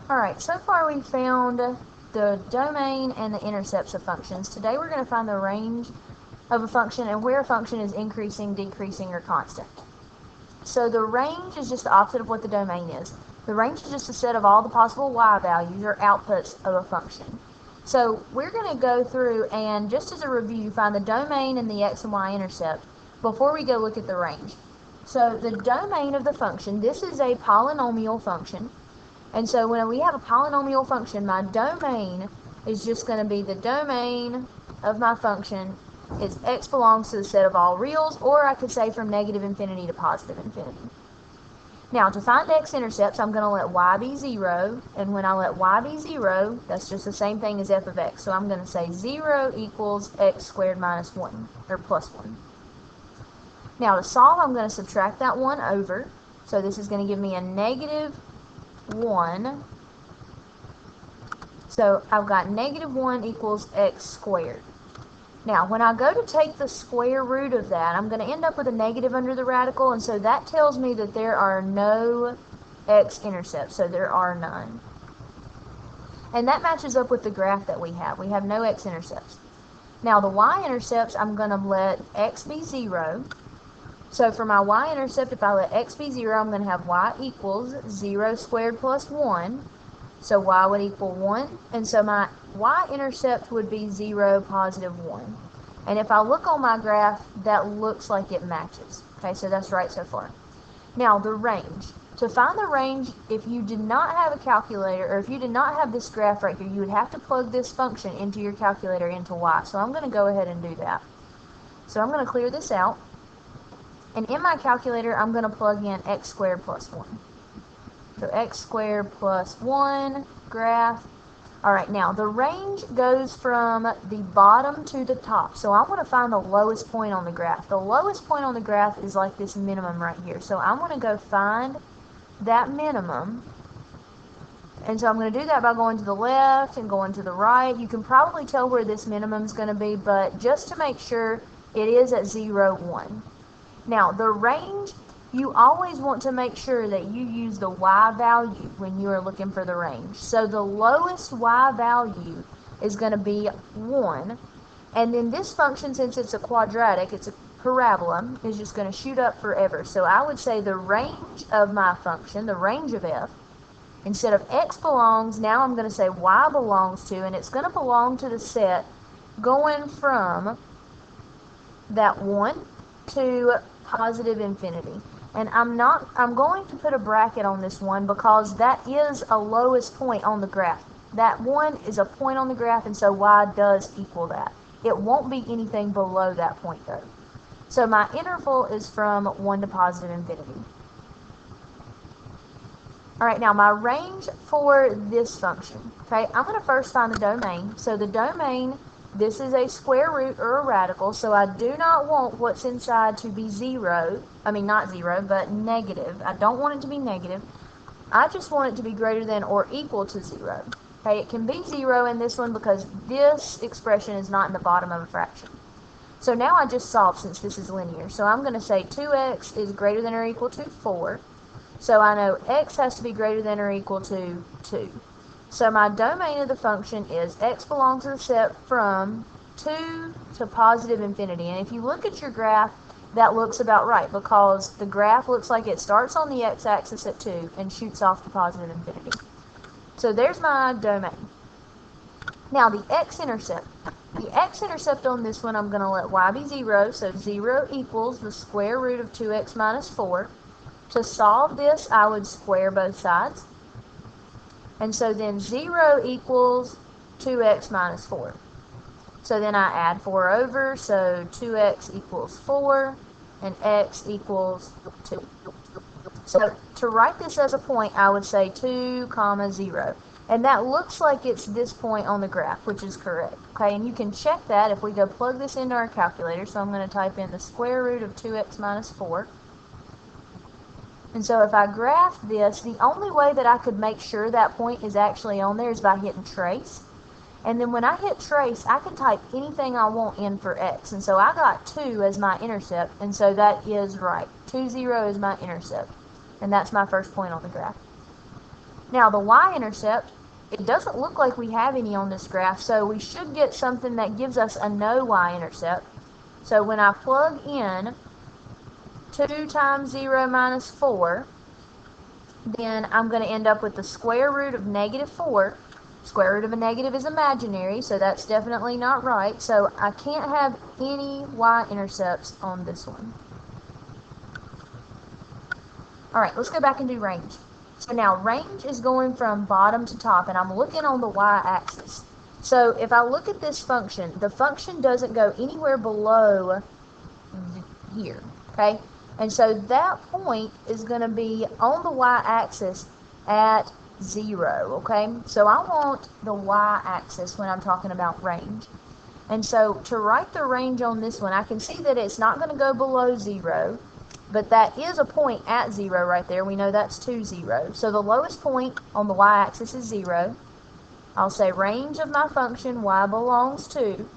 Alright, so far we found the domain and the intercepts of functions. Today we're going to find the range of a function and where a function is increasing, decreasing, or constant. So the range is just the opposite of what the domain is. The range is just a set of all the possible y values or outputs of a function. So we're going to go through and, just as a review, find the domain and the x and y intercept before we go look at the range. So the domain of the function, this is a polynomial function. And so when we have a polynomial function, my domain is just going to be the domain of my function is x belongs to the set of all reals, or I could say from negative infinity to positive infinity. Now, to find x-intercepts, I'm going to let y be 0, and when I let y be 0, that's just the same thing as f of x. So I'm going to say 0 equals x squared minus 1, or plus 1. Now, to solve, I'm going to subtract that 1 over. So this is going to give me a negative 1. So I've got negative 1 equals x squared. Now, when I go to take the square root of that, I'm going to end up with a negative under the radical, and so that tells me that there are no x-intercepts, so there are none. And that matches up with the graph that we have. We have no x-intercepts. Now, the y-intercepts, I'm going to let x be 0. So for my y-intercept, if I let x be 0, I'm going to have y equals 0 squared plus 1. So y would equal 1. And so my y-intercept would be 0, positive 1. And if I look on my graph, that looks like it matches. Okay, so that's right so far. Now, the range. To find the range, if you did not have a calculator, or if you did not have this graph right here, you would have to plug this function into your calculator into y. So I'm going to go ahead and do that. So I'm going to clear this out. And in my calculator, I'm going to plug in x squared plus 1. So x squared plus 1, graph. Alright, now the range goes from the bottom to the top. So I want to find the lowest point on the graph. The lowest point on the graph is like this minimum right here. So I'm going to go find that minimum. And so I'm going to do that by going to the left and going to the right. You can probably tell where this minimum is going to be, but just to make sure, it is at 0, 1. Now, the range, you always want to make sure that you use the y value when you are looking for the range. So the lowest y value is going to be 1. And then this function, since it's a quadratic, it's a parabola, is just going to shoot up forever. So I would say the range of my function, the range of f, instead of x belongs, now I'm going to say y belongs to, and it's going to belong to the set going from that 1 to positive infinity. And I'm going to put a bracket on this 1 because that is a lowest point on the graph. That 1 is a point on the graph, and so y does equal that. It won't be anything below that point though. So my interval is from 1 to positive infinity. Alright, now my range for this function. Okay, I'm going to first find the domain. So the domain, this is a square root or a radical, so I do not want what's inside to be 0. I mean, not 0, but negative. I don't want it to be negative. I just want it to be greater than or equal to 0. Okay, it can be 0 in this one because this expression is not in the bottom of a fraction. So now I just solve since this is linear. So I'm going to say 2x is greater than or equal to 4. So I know x has to be greater than or equal to 2. So my domain of the function is x belongs to the set from 2 to positive infinity. And if you look at your graph, that looks about right because the graph looks like it starts on the x-axis at 2 and shoots off to positive infinity. So there's my domain. Now the x-intercept. The x-intercept on this one, I'm going to let y be 0. So 0 equals the square root of 2x minus 4. To solve this, I would square both sides. And so then 0 equals 2x minus 4. So then I add 4 over, so 2x equals 4, and x equals 2. So to write this as a point, I would say 2, 0. And that looks like it's this point on the graph, which is correct. Okay, and you can check that if we go plug this into our calculator. So I'm going to type in the square root of 2x minus 4. And so if I graph this, the only way that I could make sure that point is actually on there is by hitting trace. And then when I hit trace, I can type anything I want in for x. And so I got 2 as my intercept, and so that is right. 2, 0 is my intercept. And that's my first point on the graph. Now the y-intercept, it doesn't look like we have any on this graph, so we should get something that gives us a no y-intercept. So when I plug in 2 times 0 minus 4, then I'm going to end up with the square root of negative 4. Square root of a negative is imaginary, so that's definitely not right. So I can't have any y-intercepts on this one. Alright, let's go back and do range. So now range is going from bottom to top, and I'm looking on the y-axis. So if I look at this function, the function doesn't go anywhere below here, okay? And so that point is going to be on the y-axis at 0, okay? So I want the y-axis when I'm talking about range. And so to write the range on this one, I can see that it's not going to go below 0, but that is a point at 0 right there. We know that's 2, 0. So the lowest point on the y-axis is 0. I'll say range of my function y belongs to.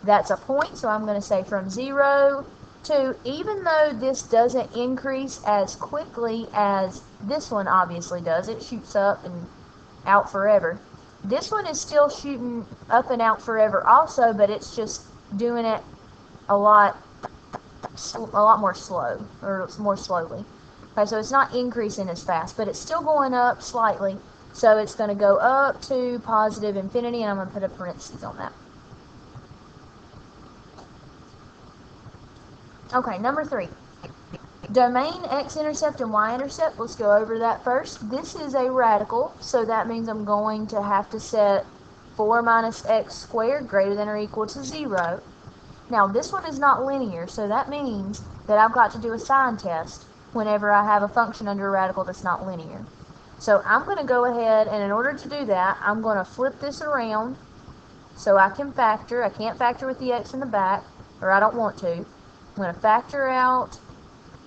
That's a point, so I'm going to say from 0 to, even though this doesn't increase as quickly as this one obviously does, it shoots up and out forever. This one is still shooting up and out forever also, but it's just doing it a lot more slow, or more slowly. Okay, so it's not increasing as fast, but it's still going up slightly. So it's going to go up to positive infinity, and I'm going to put a parenthesis on that. Okay, number 3. Domain x-intercept and y-intercept. Let's go over that first. This is a radical, so that means I'm going to have to set 4 minus x squared greater than or equal to 0. Now, this one is not linear, so that means that I've got to do a sign test whenever I have a function under a radical that's not linear. So I'm going to go ahead, and in order to do that, I'm going to flip this around so I can factor. I can't factor with the x in the back, or I don't want to. I'm going to factor out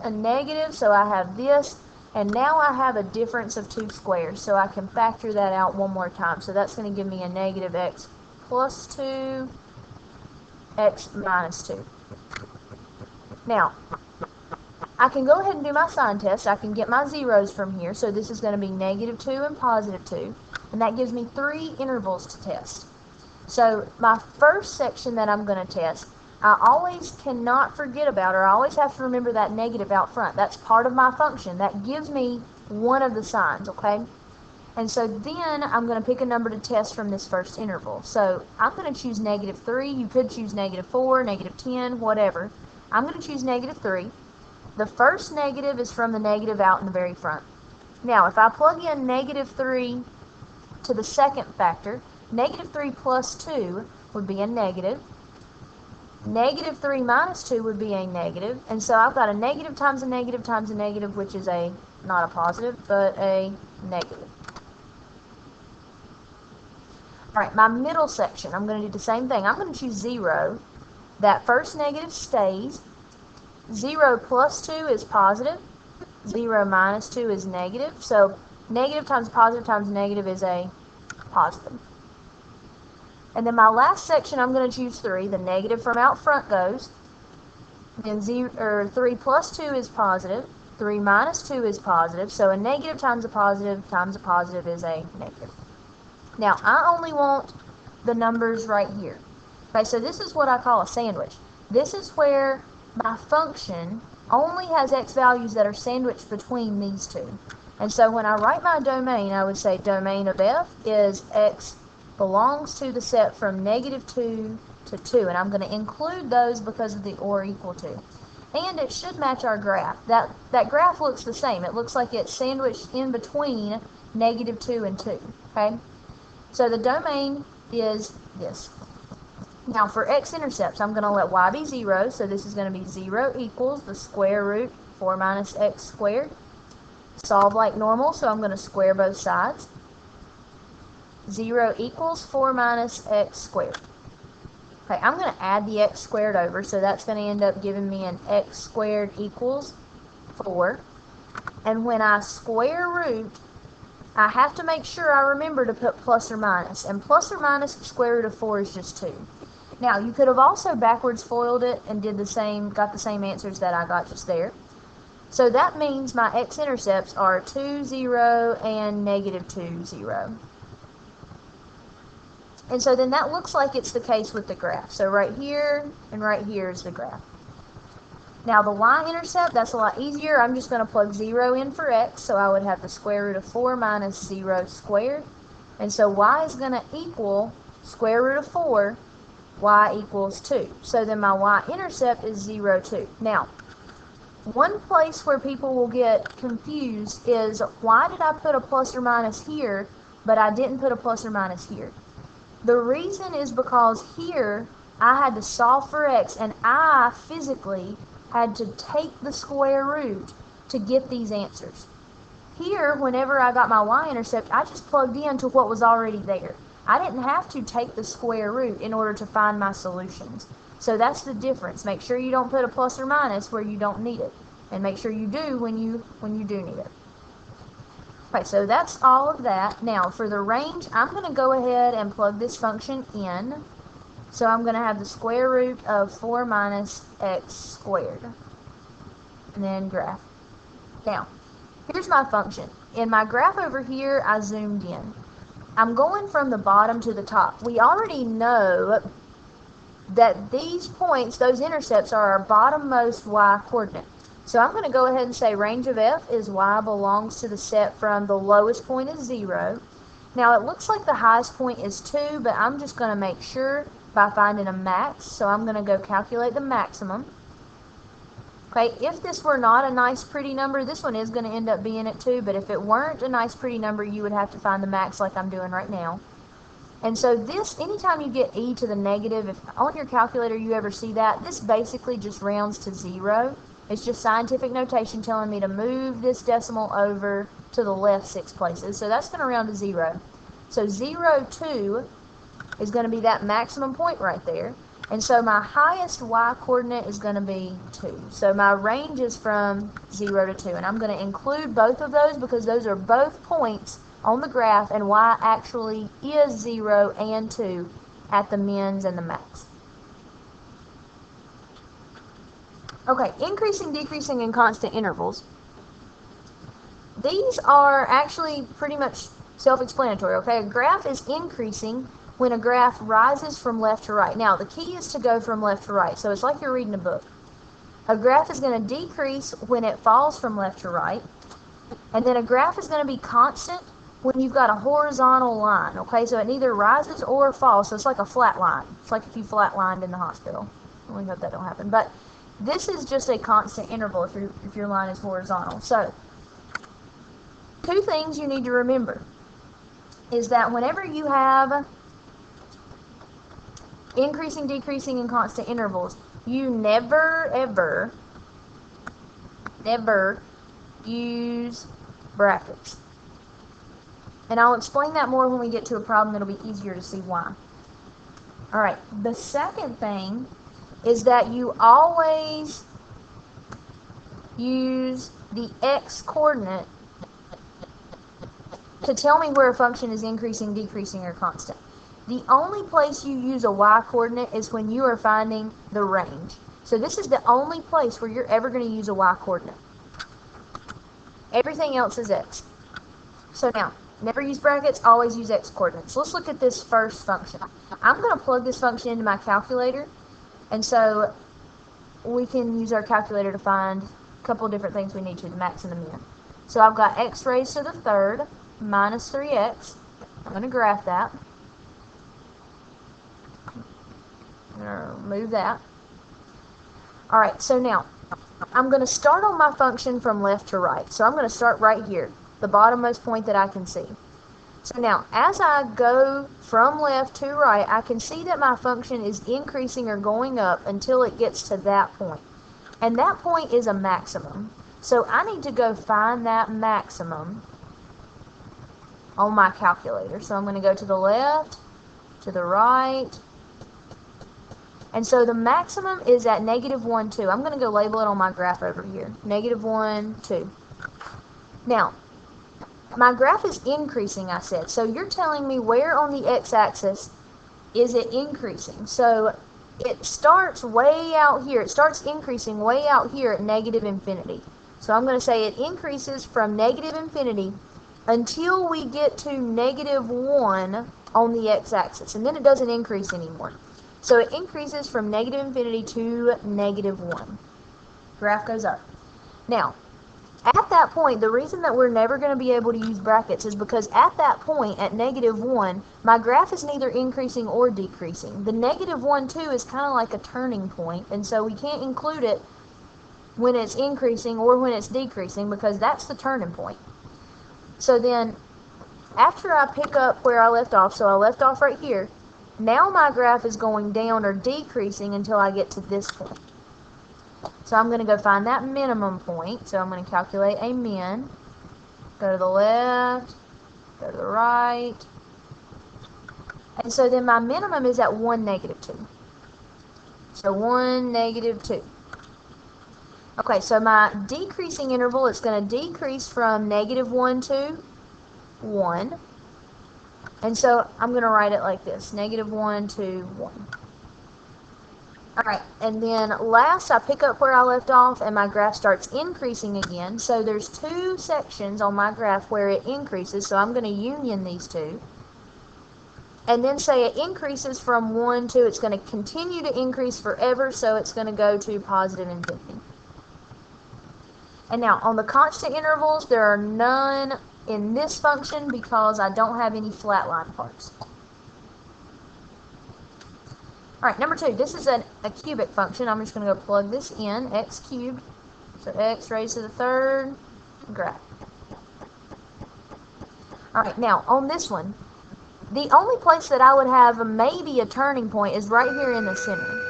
a negative, so I have this, and now I have a difference of 2 squares, so I can factor that out one more time. So that's going to give me a negative x plus 2, x minus 2. Now, I can go ahead and do my sign test. I can get my zeros from here, so this is going to be negative 2 and positive 2, and that gives me 3 intervals to test. So my first section that I'm going to test, I always cannot forget about, or I always have to remember that negative out front. That's part of my function. That gives me one of the signs, okay? And so then I'm going to pick a number to test from this first interval. So I'm going to choose negative 3. You could choose negative 4, negative 10, whatever. I'm going to choose negative 3. The first negative is from the negative out in the very front. Now, if I plug in negative 3 to the second factor, negative 3 plus 2 would be a negative. Negative 3 minus 2 would be a negative. And so I've got a negative times a negative times a negative, which is a, not a positive, but a negative. Alright, my middle section, I'm going to do the same thing. I'm going to choose 0. That first negative stays. 0 plus 2 is positive. 0 minus 2 is negative. So negative times negative is a positive. And then my last section, I'm going to choose 3. The negative from out front goes. Then 3 plus 2 is positive. 3 minus 2 is positive. So a negative times a positive is a negative. Now, I only want the numbers right here. Okay, so this is what I call a sandwich. This is where my function only has x values that are sandwiched between these two. And so when I write my domain, I would say domain of f is x belongs to the set from negative 2 to 2. And I'm going to include those because of the or equal to. And it should match our graph. That graph looks the same. It looks like it's sandwiched in between negative 2 and 2. Okay? So the domain is this. Now for x-intercepts, I'm going to let y be 0. So this is going to be 0 equals the square root 4 minus x squared. Solve like normal, so I'm going to square both sides. 0 equals 4 minus x squared. Okay, I'm going to add the x squared over, so that's going to end up giving me an x squared equals 4. And when I square root, I have to make sure I remember to put plus or minus. And plus or minus the square root of 4 is just 2. Now, you could have also backwards FOILed it and did the same, got the same answers that I got just there. So that means my x-intercepts are 2, 0, and negative 2, 0. And so then that looks like it's the case with the graph. So right here and right here is the graph. Now the y-intercept, that's a lot easier. I'm just going to plug 0 in for x, so I would have the square root of 4 minus 0 squared. And so y is going to equal square root of 4, y equals 2. So then my y-intercept is 0, 2. Now, one place where people will get confused is, why did I put a plus or minus here, but I didn't put a plus or minus here? The reason is because here I had to solve for x, and I physically had to take the square root to get these answers. Here, whenever I got my y-intercept, I just plugged into what was already there. I didn't have to take the square root in order to find my solutions. So that's the difference. Make sure you don't put a plus or minus where you don't need it, and make sure you do when you do need it. Okay, so that's all of that. Now, for the range, I'm going to go ahead and plug this function in. So I'm going to have the square root of 4 minus x squared. And then graph. Now, here's my function. In my graph over here, I zoomed in. I'm going from the bottom to the top. We already know that these points, those intercepts, are our bottommost y-coordinate. So I'm going to go ahead and say range of f is y belongs to the set from the lowest point is 0. Now it looks like the highest point is 2, but I'm just going to make sure by finding a max. So I'm going to go calculate the maximum. Okay, if this were not a nice pretty number, this one is going to end up being at 2, but if it weren't a nice pretty number, you would have to find the max like I'm doing right now. And so this, anytime you get e to the negative, if on your calculator you ever see that, this basically just rounds to 0. It's just scientific notation telling me to move this decimal over to the left 6 places. So that's going to round to 0. So 0, 2 is going to be that maximum point right there. And so my highest y-coordinate is going to be 2. So my range is from 0 to 2. And I'm going to include both of those because those are both points on the graph, and y actually is 0 and 2 at the mins and the max. Okay, increasing, decreasing, and constant intervals. These are actually pretty much self-explanatory, okay? A graph is increasing when a graph rises from left to right. Now, the key is to go from left to right, so it's like you're reading a book. A graph is going to decrease when it falls from left to right, and then a graph is going to be constant when you've got a horizontal line, okay? So it neither rises or falls, so it's like a flat line. It's like if you flatlined in the hospital. We hope that don't happen, but this is just a constant interval if your line is horizontal. So, two things you need to remember is that whenever you have increasing, decreasing, and constant intervals, you never, ever, never use brackets. And I'll explain that more when we get to a problem that'll be easier to see why. Alright, the second thing is that you always use the x-coordinate to tell me where a function is increasing, decreasing, or constant. The only place you use a y-coordinate is when you are finding the range. So this is the only place where you're ever going to use a y-coordinate. Everything else is x. So now, never use brackets, always use x-coordinates. Let's look at this first function. I'm going to plug this function into my calculator. And so we can use our calculator to find a couple of different things we need to, the max and the min. So I've got x raised to the third minus 3x. I'm going to graph that. I'm going to remove that. Alright, so now I'm going to start on my function from left to right. So I'm going to start right here, the bottommost point that I can see. So now, as I go from left to right, I can see that my function is increasing or going up until it gets to that point. And that point is a maximum. So I need to go find that maximum on my calculator. So I'm going to go to the left, to the right. And so the maximum is at -1, 2. I'm going to go label it on my graph over here. -1, 2. Now, my graph is increasing, I said. So you're telling me where on the x-axis is it increasing? So it starts way out here. It starts increasing way out here at -infinity. So I'm going to say it increases from negative infinity until we get to negative 1 on the x-axis, and then it doesn't increase anymore. So it increases from negative infinity to negative 1. Graph goes up. Now, at that point, the reason that we're never going to be able to use brackets is because at that point, at negative 1, my graph is neither increasing or decreasing. The negative 1, too, is kind of like a turning point, and so we can't include it when it's increasing or when it's decreasing because that's the turning point. So then, after I pick up where I left off, so I left off right here, now my graph is going down or decreasing until I get to this point. So I'm going to go find that minimum point. So I'm going to calculate a min. Go to the left, go to the right. And so then my minimum is at 1, negative 2. So 1, negative 2. Okay, so my decreasing interval is going to decrease from negative 1 to 1. And so I'm going to write it like this, negative 1 to 1. Alright, and then last I pick up where I left off and my graph starts increasing again. So there's 2 sections on my graph where it increases, so I'm going to union these 2. And then say it increases from 1 to, it's going to continue to increase forever, so it's going to go to positive infinity. And now on the constant intervals, there are none in this function because I don't have any flatline parts. Alright, number 2, this is a cubic function. I'm just going to go plug this in, x cubed. So x raised to the 3rd, graph. Alright, now on this one, the only place that I would have maybe a turning point is right here in the center.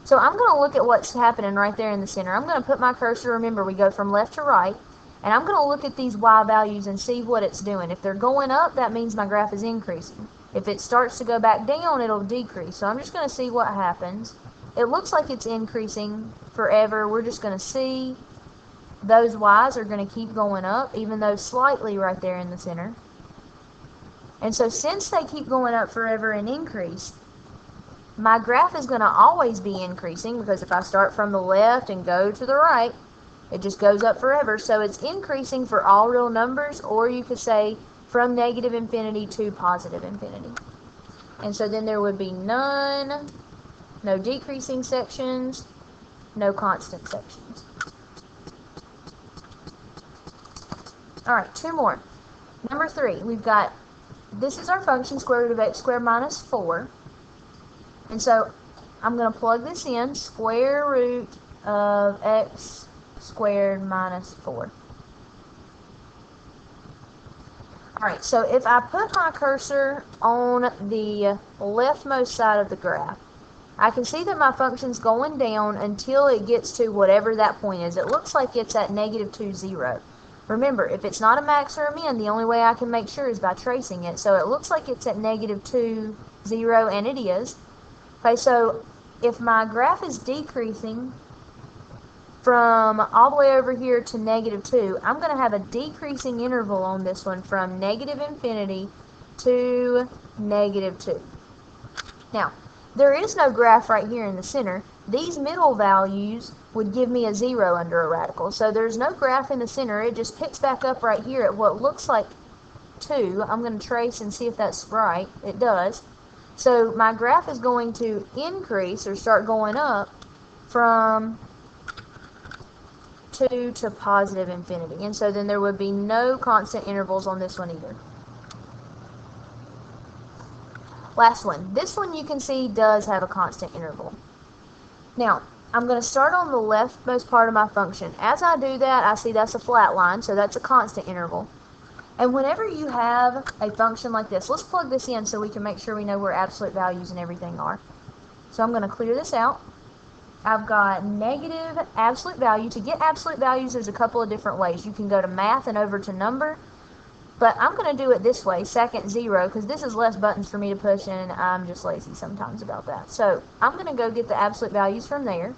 So I'm going to look at what's happening right there in the center. I'm going to put my cursor, remember we go from left to right, and I'm going to look at these y values and see what it's doing. If they're going up, that means my graph is increasing. If it starts to go back down, it'll decrease. So I'm just going to see what happens. It looks like it's increasing forever. We're just going to see those y's are going to keep going up, even though slightly right there in the center. And so since they keep going up forever and increase, my graph is going to always be increasing because if I start from the left and go to the right, it just goes up forever. So it's increasing for all real numbers, or you could say from negative infinity to positive infinity. And so then there would be none, no decreasing sections, no constant sections. Alright, 2 more. Number 3, we've got, this is our function, square root of x squared minus 4. And so I'm going to plug this in, square root of x squared minus 4. Alright, so if I put my cursor on the leftmost side of the graph, I can see that my function's going down until it gets to whatever that point is. It looks like it's at negative 2, 0. Remember, if it's not a max or a min, the only way I can make sure is by tracing it. So it looks like it's at negative 2, 0, and it is. Okay, so if my graph is decreasing from all the way over here to negative 2, I'm going to have a decreasing interval on this one from negative infinity to negative 2. Now, there is no graph right here in the center. These middle values would give me a 0 under a radical. So there's no graph in the center. It just picks back up right here at what looks like 2. I'm going to trace and see if that's right. It does. So my graph is going to increase or start going up from 2 to positive infinity. And so then there would be no constant intervals on this one either. Last one. This one you can see does have a constant interval. Now, I'm going to start on the leftmost part of my function. As I do that, I see that's a flat line, so that's a constant interval. And whenever you have a function like this, let's plug this in so we can make sure we know where absolute values and everything are. So I'm going to clear this out. I've got negative absolute value. To get absolute values, there's a couple of different ways. You can go to math and over to number. But I'm going to do it this way, second 0, because this is less buttons for me to push, and I'm just lazy sometimes about that. So I'm going to go get the absolute values from there.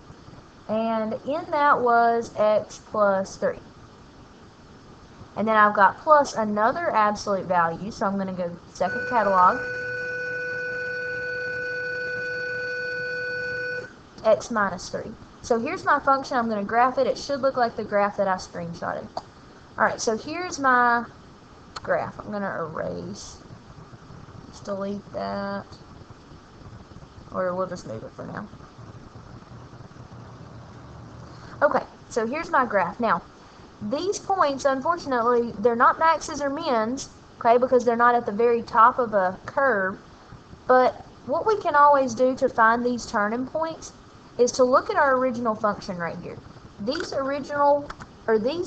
And in that was x plus 3. And then I've got plus another absolute value, so I'm going to go second catalog. x minus 3. So here's my function. I'm going to graph it. It should look like the graph that I screenshotted. Alright, so here's my graph. I'm going to erase. Just delete that. Or we'll just move it for now. Okay, so here's my graph. Now, these points, unfortunately, they're not maxes or mins, okay, because they're not at the very top of a curve. But what we can always do to find these turning points is to look at our original function right here. These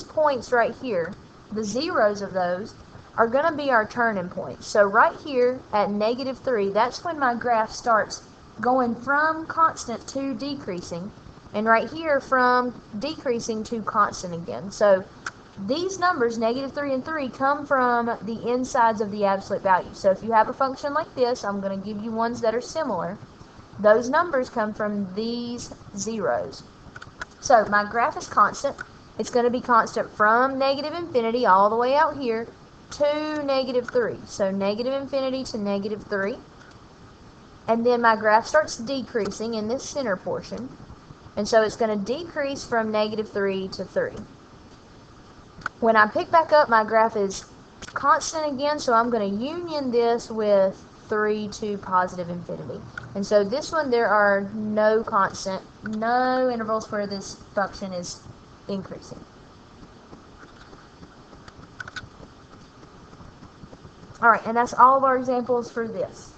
points right here, the zeros of those, are going to be our turning points. So right here at -3, that's when my graph starts going from constant to decreasing. And right here from decreasing to constant again. So these numbers, -3 and 3, come from the insides of the absolute value. So if you have a function like this, I'm going to give you ones that are similar. Those numbers come from these zeros. So my graph is constant. It's going to be constant from -infinity all the way out here to -3. So -infinity to -3. And then my graph starts decreasing in this center portion. And so it's going to decrease from -3 to 3. When I pick back up, my graph is constant again, so I'm going to union this with 3 to positive infinity. And so this one, there are no intervals where this function is increasing. Alright, and that's all of our examples for this.